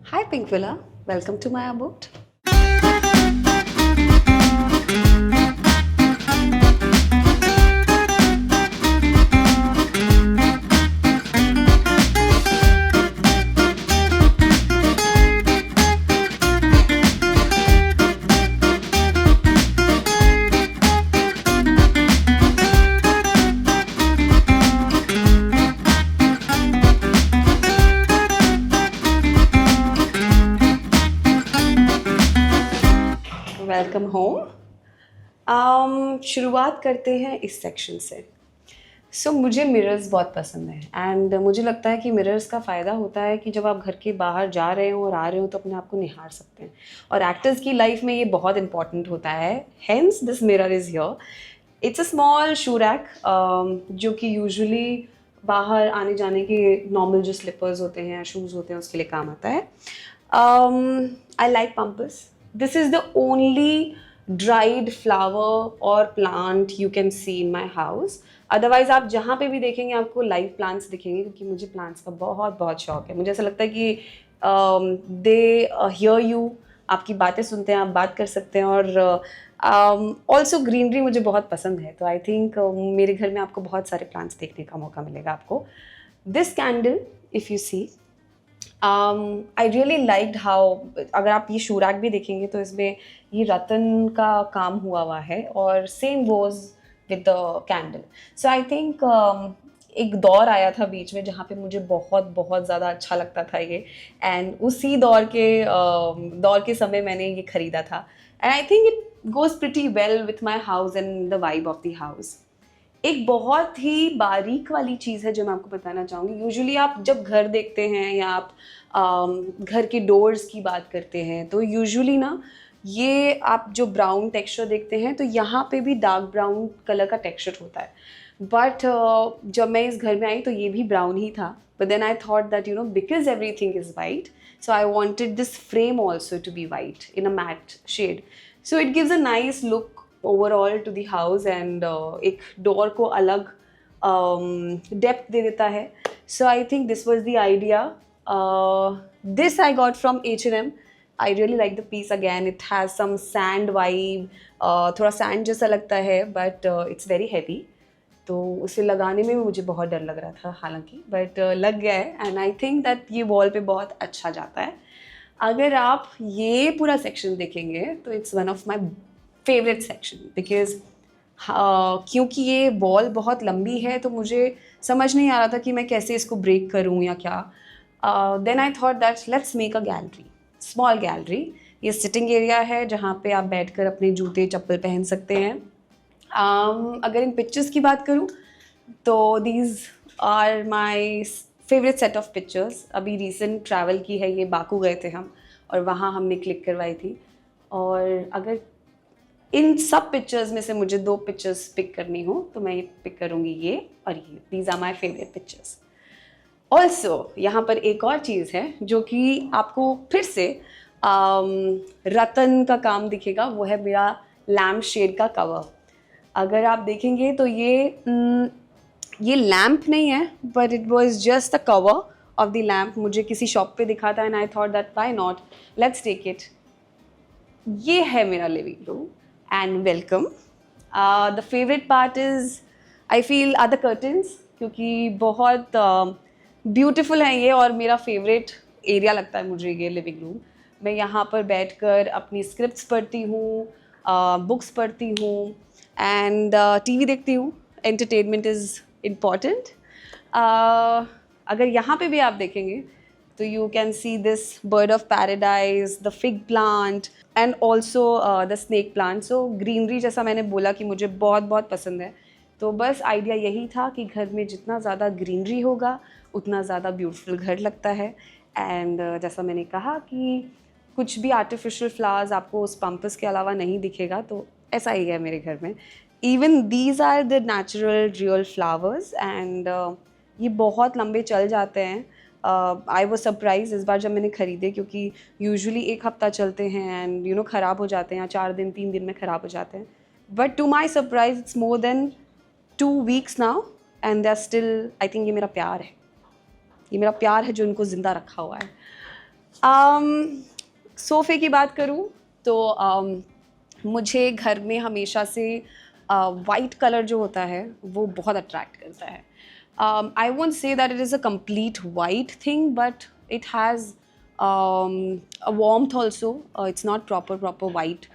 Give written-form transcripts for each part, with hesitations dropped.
Hi Pinkvilla, welcome to my abode. Welcome home. शुरुआत करते हैं इस सेक्शन से। मुझे मिरर्स बहुत पसंद है एंड मुझे लगता है कि मिरर्स का फ़ायदा होता है कि जब आप घर के बाहर जा रहे हो और आ रहे हो तो अपने आप को निहार सकते हैं, और एक्टर्स की लाइफ में ये बहुत इंपॉर्टेंट होता है। Hence this mirror is here. It's a small shoe rack जो कि यूजुअली बाहर आने जाने के नॉर्मल जो स्लीपर्स होते हैं या शूज़ होते हैं उसके लिए काम आता है। I like pumps. This is the only dried flower or plant you can see in my house. Otherwise आप जहाँ पे भी देखेंगे आपको लाइव प्लांट्स दिखेंगे, क्योंकि मुझे प्लांट्स का बहुत बहुत शौक है। मुझे ऐसा लगता है कि दे हियर यू, आपकी बातें सुनते हैं, आप बात कर सकते हैं। और ऑल्सो ग्रीनरी मुझे बहुत पसंद है, तो आई थिंक मेरे घर में आपको बहुत सारे प्लांट्स देखने का मौका मिलेगा आपको। This candle if you see, I really liked how, अगर आप ये शूरैक भी देखेंगे तो इसमें ये रतन का काम हुआ है, और same was with the candle. So I think एक दौर आया था बीच में जहाँ पे मुझे बहुत बहुत ज़्यादा अच्छा लगता था ये, एंड उसी दौर के समय मैंने ये ख़रीदा था। And I think it goes pretty well with my house and the vibe of the house. एक बहुत ही बारीक वाली चीज़ है जो मैं आपको बताना चाहूँगी। यूजुअली आप जब घर देखते हैं या आप घर के डोर्स की बात करते हैं तो यूजुअली ना ये आप जो ब्राउन टेक्सचर देखते हैं तो यहाँ पे भी डार्क ब्राउन कलर का टेक्सचर होता है। बट जब मैं इस घर में आई तो ये भी ब्राउन ही था। But then I thought that because everything is white, so I wanted this frame also to be white in a matte shade. So it gives a nice look overall to the house, and एक door को अलग depth दे देता है। So I think this was the idea. This I got from H&M. I really like the piece again. It has some sand vibe, थोड़ा sand जैसा लगता है, बट इट्स वेरी हैवी। तो उसे लगाने में मुझे बहुत डर लग रहा था हालांकि, बट लग गया है, एंड आई थिंक दैट ये वॉल पे बहुत अच्छा जाता है। अगर आप ये पूरा सेक्शन देखेंगे तो it's one of my favourite section, because क्योंकि ये वॉल बहुत लंबी है तो मुझे समझ नहीं आ रहा था कि मैं कैसे इसको ब्रेक करूँ या क्या। Then I thought that let's make a gallery, small gallery. ये सिटिंग एरिया है जहाँ पे आप बैठकर अपने जूते चप्पल पहन सकते हैं। अगर इन पिक्चर्स की बात करूँ तो these are my favourite set of pictures. अभी रिसेंट ट्रैवल की है ये, बाकू गए थे हम और वहाँ हमने क्लिक करवाई थी। और अगर इन सब पिक्चर्स में से मुझे 2 पिक्चर्स पिक करनी हो तो मैं ये पिक करूँगी, ये और ये। These are my favourite pictures. Also यहाँ पर एक और चीज़ है जो कि आपको फिर से रतन का काम दिखेगा, वो है मेरा लैम्प शेड का कवर। अगर आप देखेंगे तो ये लैम्प नहीं है, but it was just the cover of the lamp. मुझे किसी शॉप पे दिखा था and I thought that why not, let's take it. ये है मेरा living room and welcome. The favourite part is I feel are the curtains, क्योंकि बहुत ब्यूटीफुल है ये, और मेरा फेवरेट एरिया लगता है मुझे ये लिविंग रूम। मैं यहाँ पर बैठकर अपनी स्क्रिप्ट्स पढ़ती हूँ, बुक्स पढ़ती हूँ, एंड टीवी देखती हूँ। Entertainment is important. अगर यहाँ पे भी आप देखेंगे तो you can see this bird of paradise, the fig plant, and also the snake plant. So greenery जैसा मैंने बोला कि मुझे बहुत बहुत पसंद है, तो बस आइडिया यही था कि घर में जितना ज़्यादा ग्रीनरी होगा उतना ज़्यादा ब्यूटीफुल घर लगता है। एंड जैसा मैंने कहा कि कुछ भी आर्टिफिशियल फ्लावर्स आपको उस पंपस के अलावा नहीं दिखेगा, तो ऐसा ही है मेरे घर में। Even these are the natural real flowers, and ये बहुत लंबे चल जाते हैं। आई वॉज सरप्राइज इस बार जब मैंने ख़रीदे, क्योंकि यूजुअली 1 हफ़्ता चलते हैं एंड ख़राब हो जाते हैं, या 4 दिन 3 दिन में ख़राब हो जाते हैं। But to my surprise it's more than 2 weeks now and they are still, I think ये मेरा प्यार है, ये मेरा प्यार है जो इनको ज़िंदा रखा हुआ है। सोफ़े की बात करूँ तो मुझे घर में हमेशा से वाइट कलर जो होता है वो बहुत अट्रैक्ट करता है. I won't say that it is a complete white thing, but it has a warmth also. It's not proper white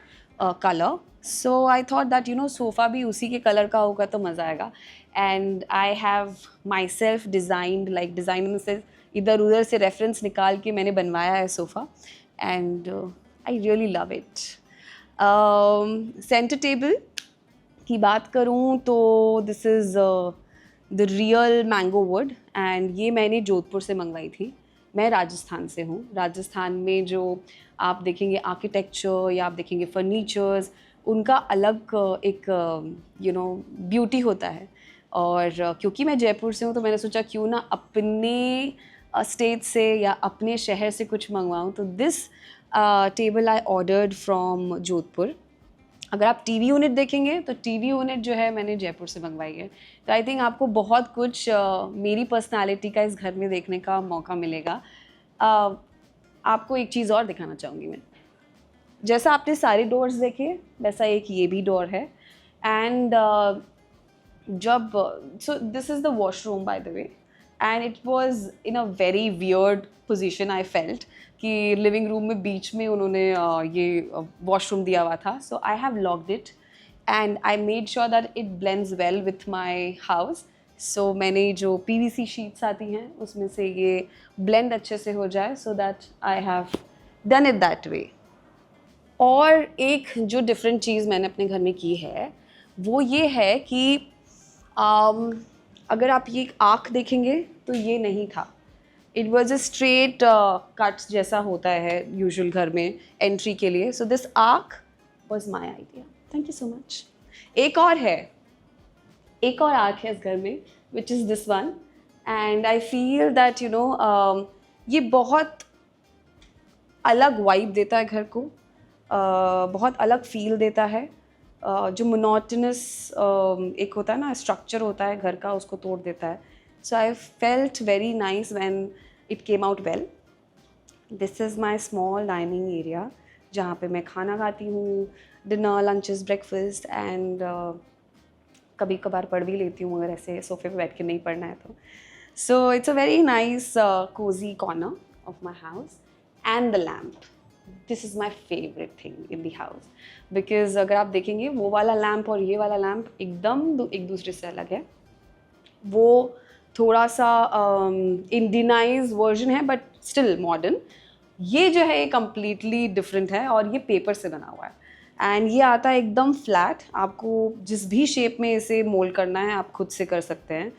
color. So I thought that sofa भी उसी के कलर का होगा तो मज़ा आएगा. And I have myself designed, like design in the sense इधर उधर से रेफरेंस निकाल के मैंने बनवाया है sofa. And I really love it. Centre table की बात करूँ तो this is the real mango would, and ये मैंने जोधपुर से मंगवाई थी. मैं राजस्थान से हूँ. राजस्थान में जो आप देखेंगे आर्किटेक्चर या आप देखेंगे फर्नीचर्स, उनका अलग एक ब्यूटी होता है. और क्योंकि मैं जयपुर से हूँ तो मैंने सोचा क्यों ना अपने स्टेट से या अपने शहर से कुछ मंगवाऊँ. तो this table I ordered from Jodhpur. अगर आप टीवी यूनिट देखेंगे तो टीवी यूनिट जो है मैंने जयपुर से मंगवाई है. तो आई थिंक आपको बहुत कुछ मेरी पर्सनालिटी का इस घर में देखने का मौका मिलेगा. आपको एक चीज़ और दिखाना चाहूँगी मैं. जैसा आपने सारे डोर्स देखे वैसा एक ये भी डोर है. एंड जब so this is the washroom by the way, and it was in a very weird position. I felt कि लिविंग रूम में बीच में उन्होंने ये वॉशरूम दिया हुआ था. So I have locked it and I made sure that it blends well with my house. So मैंने जो PVC शीट्स आती हैं उसमें से ये ब्लेंड अच्छे से हो जाए, so that I have done it that way. और एक जो डिफरेंट चीज़ मैंने अपने घर में की है वो ये है कि अगर आप ये आँख देखेंगे तो ये नहीं था. It was a straight cut जैसा होता है यूजुअल घर में एंट्री के लिए. So this arc was my idea. Thank you so much. एक और आर्क है इस घर में, which is this one. And I feel that ये बहुत अलग वाइब देता है घर को. बहुत अलग फील देता है. जो मोनोटोनस एक होता है ना स्ट्रक्चर होता है घर का, उसको तोड़ देता है. So I felt very nice when it came out well. This is my small dining area जहाँ पे मैं खाना खाती हूँ, डिनर, लंचेस, ब्रेकफास्ट, एंड कभी कभार पढ़ भी लेती हूँ अगर ऐसे सोफे पे बैठ के नहीं पढ़ना है तो. So it's a very nice cosy corner of my house. And the lamp, this is my favourite thing in the house, because अगर आप देखेंगे वो वाला लैम्प और ये वाला लैम्प एकदम एक दूसरे से अलग है. वो थोड़ा सा इंडियनाइज वर्जन है बट स्टिल मॉडर्न. ये जो है ये कम्प्लीटली डिफरेंट है और ये पेपर से बना हुआ है. एंड ये आता है एकदम फ्लैट. आपको जिस भी शेप में इसे मोल्ड करना है आप खुद से कर सकते हैं.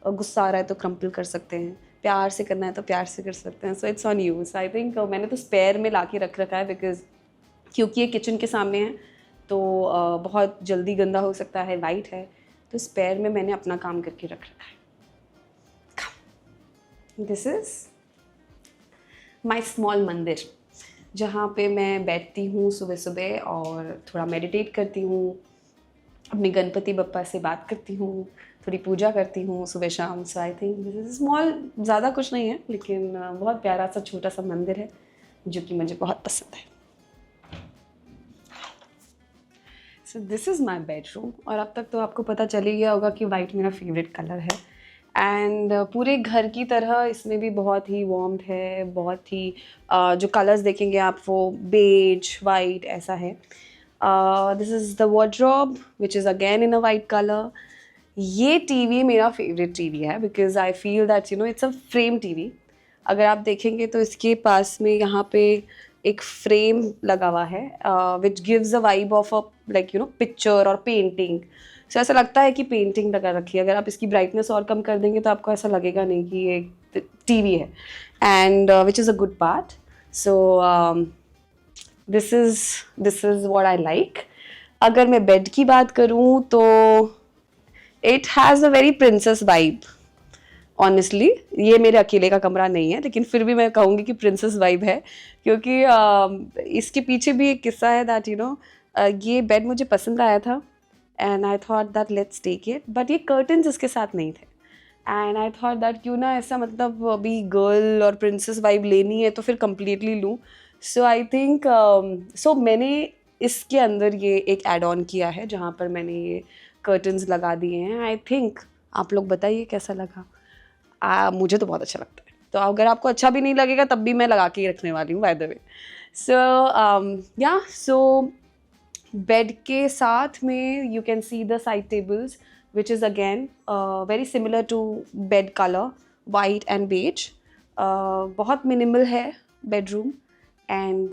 गुस्सा आ रहा है तो क्रम्पल कर सकते हैं, प्यार से करना है तो प्यार से कर सकते हैं. So it's on you. I think मैंने तो स्पेयर में ला के रख रखा है बिकॉज क्योंकि ये किचन के सामने है तो बहुत जल्दी गंदा हो सकता है, वाइट है, तो स्पेयर में मैंने अपना काम करके रख रखा है. दिस इज़ माई स्मॉल मंदिर जहाँ पे मैं बैठती हूँ सुबह सुबह और थोड़ा मेडिटेट करती हूँ, अपने गणपति बप्पा से बात करती हूँ, थोड़ी पूजा करती हूँ सुबह शाम. So I think this is small. ज़्यादा कुछ नहीं है लेकिन बहुत प्यारा सा छोटा सा मंदिर है जो कि मुझे बहुत पसंद है. सो दिस इज़ माई बेडरूम. और अब तक तो आपको पता चल ही गया होगा कि वाइट मेरा फेवरेट कलर है. एंड पूरे घर की तरह इसमें भी बहुत ही वार्म है, बहुत ही जो कलर्स देखेंगे आप वो बेज वाइट ऐसा है. This is the wardrobe which is again in a white colour. ये टीवी मेरा फेवरेट टीवी है because I feel that it's a frame TV. अगर आप देखेंगे तो इसके पास में यहाँ पे एक फ्रेम लगा हुआ है which gives a vibe of a like picture और पेंटिंग. सो ऐसा लगता है कि पेंटिंग लगा रखी है. अगर आप इसकी ब्राइटनेस और कम कर देंगे तो आपको ऐसा लगेगा नहीं कि ये टीवी है. And which is a good part. So this is what I like. अगर मैं बेड की बात करूँ तो it has a very princess vibe. Honestly ये मेरे अकेले का कमरा नहीं है लेकिन फिर भी मैं कहूँगी कि प्रिंसेस वाइब है क्योंकि इसके पीछे भी एक किस्सा है दैट ये बेड मुझे पसंद आया था and I thought that let's take it. But ये कर्टन्स इसके साथ नहीं थे. एंड आई थॉट दैट क्यों ना ऐसा मतलब अभी गर्ल और प्रिंसेस वाइब लेनी है तो फिर कम्प्लीटली लूँ. सो आई थिंक सो मैंने इसके अंदर ये एक एड ऑन किया है जहाँ पर मैंने ये कर्टन्स लगा दिए हैं. आई थिंक आप लोग बताइए कैसा लगा. मुझे तो बहुत अच्छा लगता है. तो अगर आपको अच्छा भी नहीं लगेगा तब भी मैं लगा के ही रखने वाली हूँ बाय द वे. सो या सो बेड के साथ में you can see the side tables which is again very similar to bed color, white and beige. बहुत मिनिमल है बेडरूम. एंड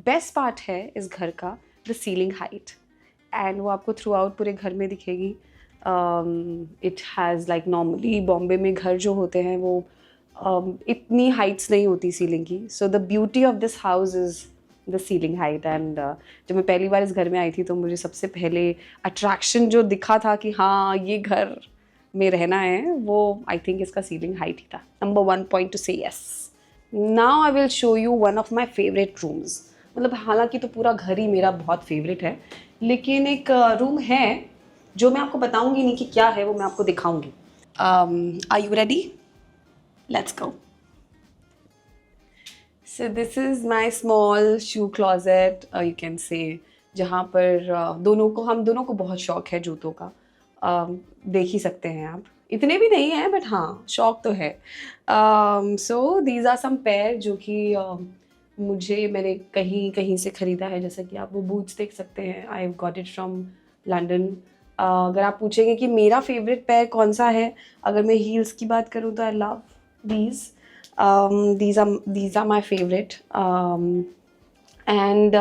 बेस्ट पार्ट है इस घर का द सीलिंग हाइट. एंड वो आपको थ्रू आउट पूरे घर में दिखेगी. It has like normally Bombay में घर जो होते हैं वो इतनी हाइट्स नहीं होती सीलिंग की. So the beauty of this house is the ceiling height. And जब मैं पहली बार इस घर में आई थी तो मुझे सबसे पहले अट्रैक्शन जो दिखा था कि हाँ ये घर में रहना है वो आई थिंक इसका सीलिंग हाइट ही था. नंबर 1 पॉइंट टू से yes. Now I will show you one of my favourite rooms. मतलब हालांकि तो पूरा घर ही मेरा बहुत फेवरेट है लेकिन एक रूम है जो मैं आपको बताऊंगी नहीं कि क्या है, वो मैं आपको दिखाऊंगी. Are you ready? Let's go. So this is my small shoe closet, you can say, जहाँ पर हम दोनों को बहुत शौक है जूतों का. देख ही सकते हैं आप. इतने भी नहीं है बट हाँ शौक तो है. So these are some pair जो कि मैंने कहीं कहीं से ख़रीदा है. जैसा कि आप वो बूट्स देख सकते हैं. I got it from London. अगर आप पूछेंगे कि मेरा फेवरेट पेयर कौन सा है, अगर मैं हील्स की बात करूँ तो I love these. These are my favorite. And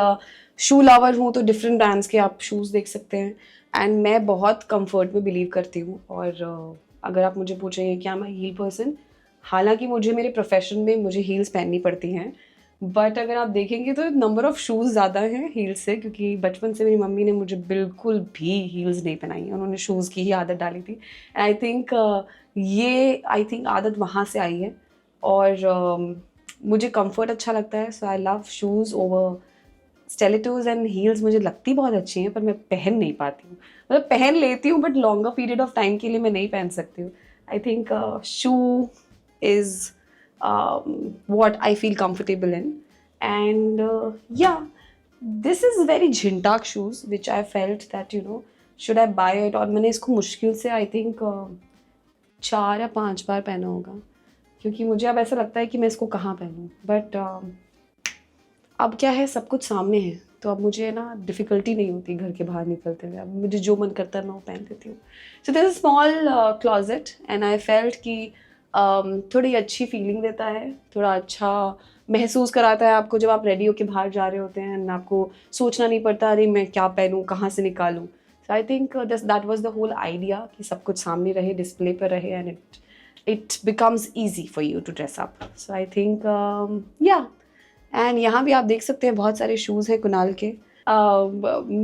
shoe lover हूँ तो डिफरेंट ब्रांड्स के आप शूज़ देख सकते हैं. एंड मैं बहुत कंफर्ट में बिलीव करती हूँ. और अगर आप मुझे पूछेंगे क्या मैं हील पर्सन, हालांकि मुझे मेरे प्रोफेशन में मुझे हील्स पहननी पड़ती हैं बट अगर आप देखेंगे तो नंबर ऑफ़ शूज़ ज़्यादा हैं हील्स से. क्योंकि बचपन से मेरी मम्मी ने मुझे बिल्कुल भी हील्स नहीं पहनाई है. उन्होंने शूज़ की ही आदत डाली थी. एंड आई थिंक आदत वहाँ से आई है. और मुझे कंफर्ट अच्छा लगता है. So I love shoes over stilettos. And heels मुझे लगती बहुत अच्छी हैं पर मैं पहन नहीं पाती हूँ. मतलब पहन लेती हूँ but longer period of time के लिए मैं नहीं पहन सकती हूँ. I think shoe is what I feel comfortable in. And yeah, this is very झिंटाक shoes which I felt that should I buy it. और मैंने इसको मुश्किल से I think 4 या 5 बार पहना होगा क्योंकि मुझे अब ऐसा लगता है कि मैं इसको कहाँ पहनूं. बट अब क्या है, सब कुछ सामने है तो अब मुझे ना डिफ़िकल्टी नहीं होती घर के बाहर निकलते हुए. अब मुझे जो मन करता है मैं वो पहन लेती हूँ. So this is small closet and I felt कि थोड़ी अच्छी फीलिंग देता है, थोड़ा अच्छा महसूस कराता है आपको जब आप रेडी होके बाहर जा रहे होते हैं. एंड आपको सोचना नहीं पड़ता अरे मैं क्या पहनूँ, कहाँ से निकालूँ. So I think that was the whole idea कि सब कुछ सामने रहे, डिस्प्ले पर रहे. And it becomes easy for you to dress up. So I think yeah. And यहाँ भी आप देख सकते हैं बहुत सारे शूज़ हैं कुणाल के.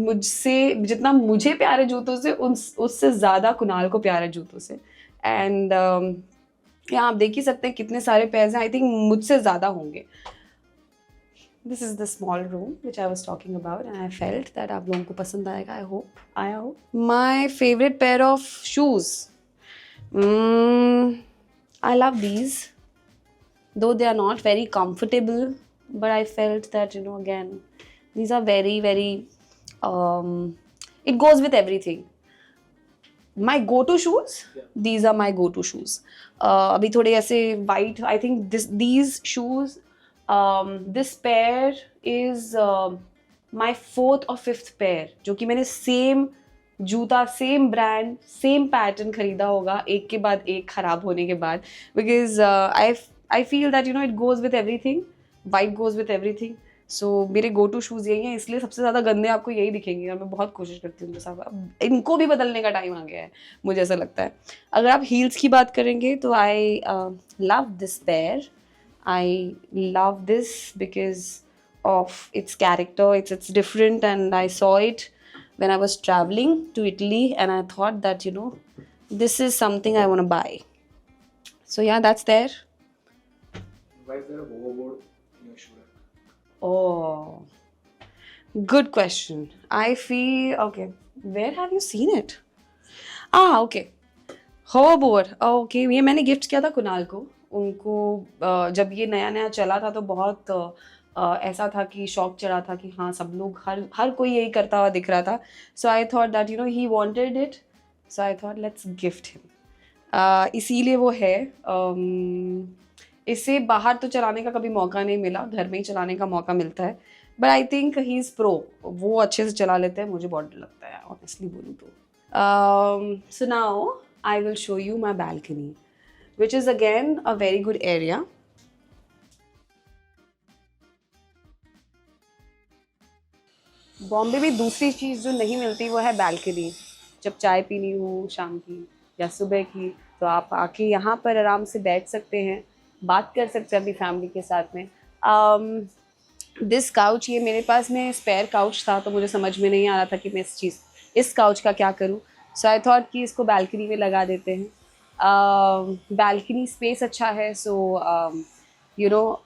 मुझसे जितना मुझे प्यारे जूतों से उससे ज़्यादा कुणाल को प्यारे जूतों से. एंड यहाँ आप देख ही सकते हैं कितने सारे पेयर्स हैं. आई थिंक मुझसे ज़्यादा होंगे. This is the small room which I was talking about and I felt that आप लोगों को पसंद आएगा. आई होप आया हो. My favourite pair of shoes, I love these, though they are not very comfortable, but I felt that again these are very very it goes with everything. My go-to shoes, these are my go-to shoes. अभी थोड़े ऐसे white, I think these shoes, this pair is my 4th or 5th pair जो कि मैंने same जूता, same brand, same pattern खरीदा होगा एक के बाद एक ख़राब होने के बाद. Because I feel that it goes with everything. White goes with everything. So मेरे गो टू शूज़ यही हैं, इसलिए सबसे ज़्यादा गंदे आपको यही दिखेंगे. और मैं बहुत कोशिश करती हूँ साहब अब इनको भी बदलने का टाइम आ गया है मुझे ऐसा लगता है. अगर आप हील्स की बात करेंगे तो I love this pair. I love this because of its character. It's different and I saw it when I was traveling to Italy and I thought that this is something I want to buy. So yeah, that's there. Why is there a hoverboard in your shoe rack? Oh, good question. I feel okay. Where have you seen it? Okay. Hoverboard, okay, ये मैंने gift किया था कुणाल को। उनको जब ये नया नया चला था तो बहुत ऐसा था कि शौक चढ़ा था कि हाँ सब लोग, हर हर कोई यही करता हुआ दिख रहा था। So I thought that you know he wanted it, so I thought let's gift him. इसीलिए वो है। इसे बाहर तो चलाने का कभी मौका नहीं मिला, घर में ही चलाने का मौका मिलता है। But I think he is pro, वो अच्छे से चला लेते हैं, मुझे बहुत डर लगता है ऑनेस्टली बोलूँ तो। So now I will show you my balcony, which is again a very good area. Bombay में दूसरी चीज़ जो नहीं मिलती वो है बालकनी। जब चाय पीनी हो शाम की या सुबह की, तो आप आके यहाँ पर आराम से बैठ सकते हैं, बात कर सकते हैं अपनी फैमिली के साथ में। दिस काउच, ये मेरे पास में स्पेयर काउच था तो मुझे समझ में नहीं आ रहा था कि मैं इस काउच का क्या करूँ। सो आई थॉट कि इसको बालकनी में लगा देते हैं। बालकनी स्पेस अच्छा है, सो यू नो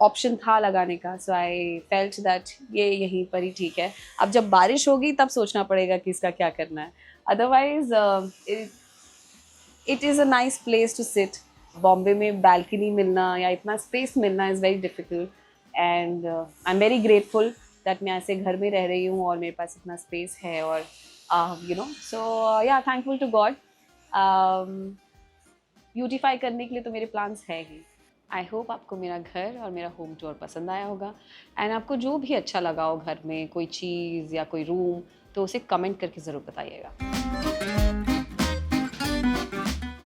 ऑप्शन था लगाने का। सो आई फेल्ट दैट ये यहीं पर ही ठीक है। अब जब बारिश होगी तब सोचना पड़ेगा कि इसका क्या करना है। Otherwise it is a nice place to sit. Bombay में बालकनी मिलना या इतना स्पेस मिलना is very difficult, and I am very grateful that मैं ऐसे घर में रह रही हूँ और मेरे पास इतना स्पेस है। और यू नो, सो या थैंकफुल टू गॉड। ब्यूटीफाई करने के लिए तो मेरे प्लान्स है ही। आई होप आपको मेरा घर और मेरा होम टूर पसंद आया होगा, एंड आपको जो भी अच्छा लगा हो घर में, कोई चीज़ या कोई रूम, तो उसे कमेंट करके ज़रूर बताइएगा।